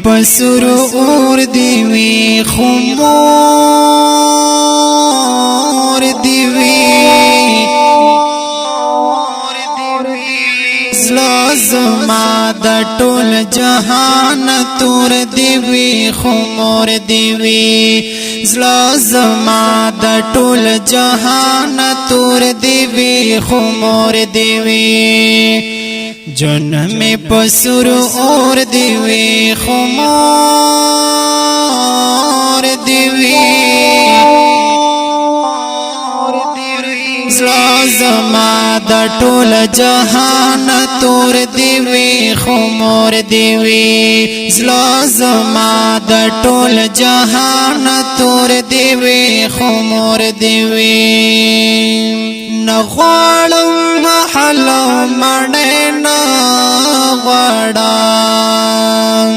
پسر اور دیوی خمور دیوی زلا زما د ټول جهان تور دیوی خمور دیوی زلا زما د ټول جهان تور دیوی خمور دیوی جن میں پسر اور دیوی خمور دیوی زلا زما د ټول جهان تور دیوی خمور دیوی زلا زما د ټول جهان تور دیوی خمور دیوی نغواړم محل مړې نه غواړم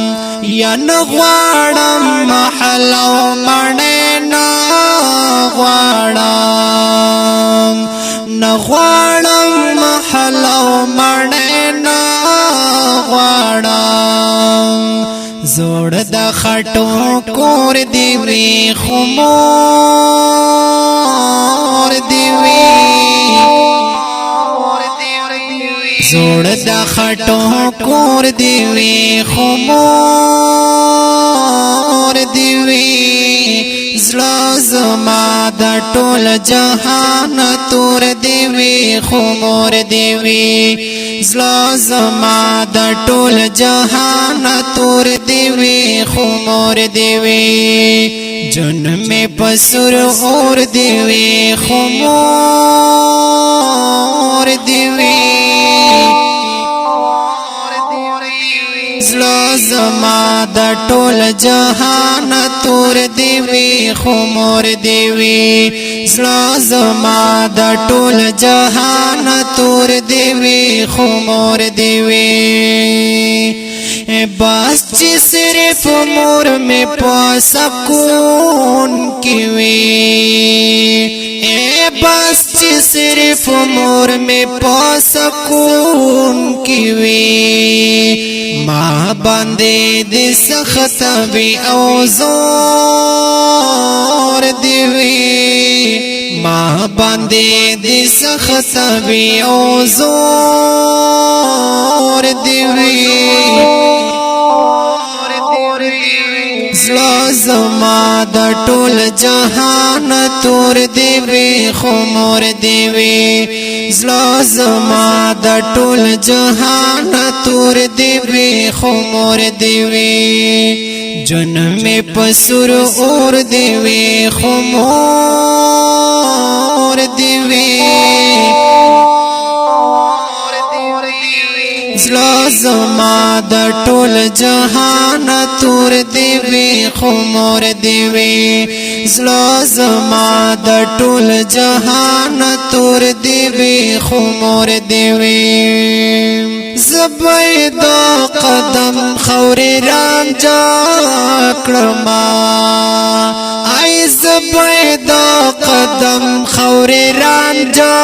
یا نغواړم محل مړې نه غواړم نغواړم محل مړې نه غواړم زوړ د خټو کور دیوی خمور دیوی زوړ د خټو کور دیوی خمور دیوی زلا زما د ټول جهان تور دیوی خمور دیوی زلا زما د ټول جهان تور دیوی خمور دیوی جن میں پسر اور دیوی خمور دیوی زلا زما د ټول جهان تور دیوی خمور دیوی زلا زما د ټول جهان تور دیوی خمور دیوی بس چې صرف مور میں پا سکون کی وی بس چې صرف مور میں پا سکون کی وی ما باندې د سخت وی او زور دیوی ما باندې د سخت وی او زور دیوی زلا زما د ټول جهان تور دیوی خمور دیوی زلا زما د ټول جهان تور دیوی خمور دیوی جن میں پسر اور دیوی خمور دیوی زلا زما د ټول جهان تور دیوی خمور دیوی زلا زما د ټول جهان تور دیوی خمور دیوی زبید قدم خوري رانجا کړما ای زبید قدم خوري رانجا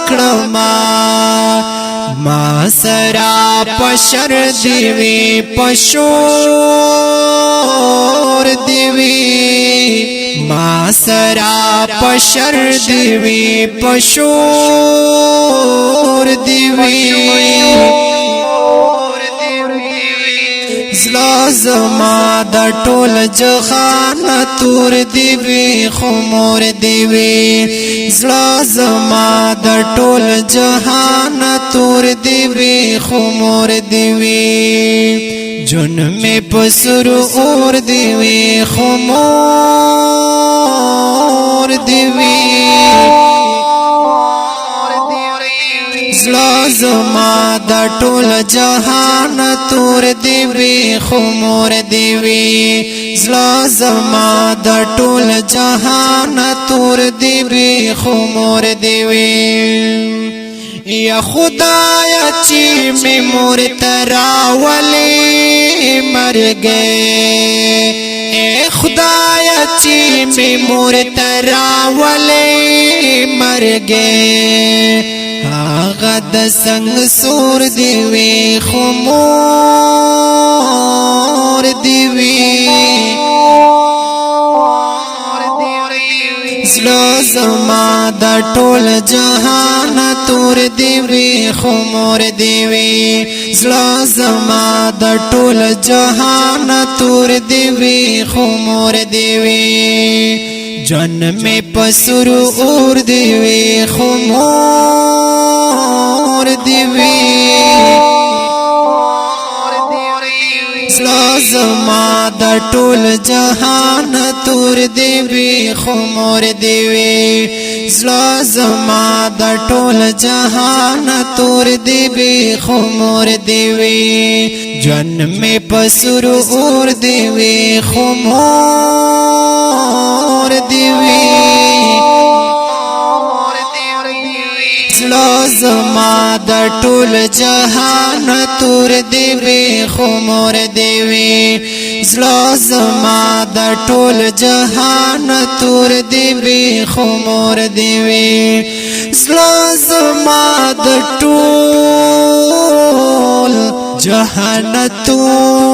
کړما ما سرا پشر دیوی پشور دیوی ما سرا پشر دیوی پشور دیوی زلا زما د ټول جهان تور دیوی خمور دیوی زلا زما د ټول جهان تور دیوی خمور دیوی جن میں پسر اور دیوی خمور دیوی زلا زما د ټول جهان تور دیوی خمور دیوی زلا زما د ټول جهان تور دیوی خمور دیوی یا خدایا چې می مور تراولی مر گئے اے خدایا چې می مور تراولی مر گئے آغا د سنگ سور دیوی خمور دی د ټول جهان تور دی وی خمور دی وی زړه زما د ټول جهان تور دی وی خمور دی وی جن میں پسر اور دی وی خمور دی وی زما د ټول جهان تور دی وی خمور دی وی زما د ټول جهان تور دی وی خمور دی وی جن میں پسر اور دی وی خمور دی وی زما د ټول جهان تور دی وی خمور دی وی زما د ټول جهان تور دی وی خمور دی وی زما د ټول جهان تور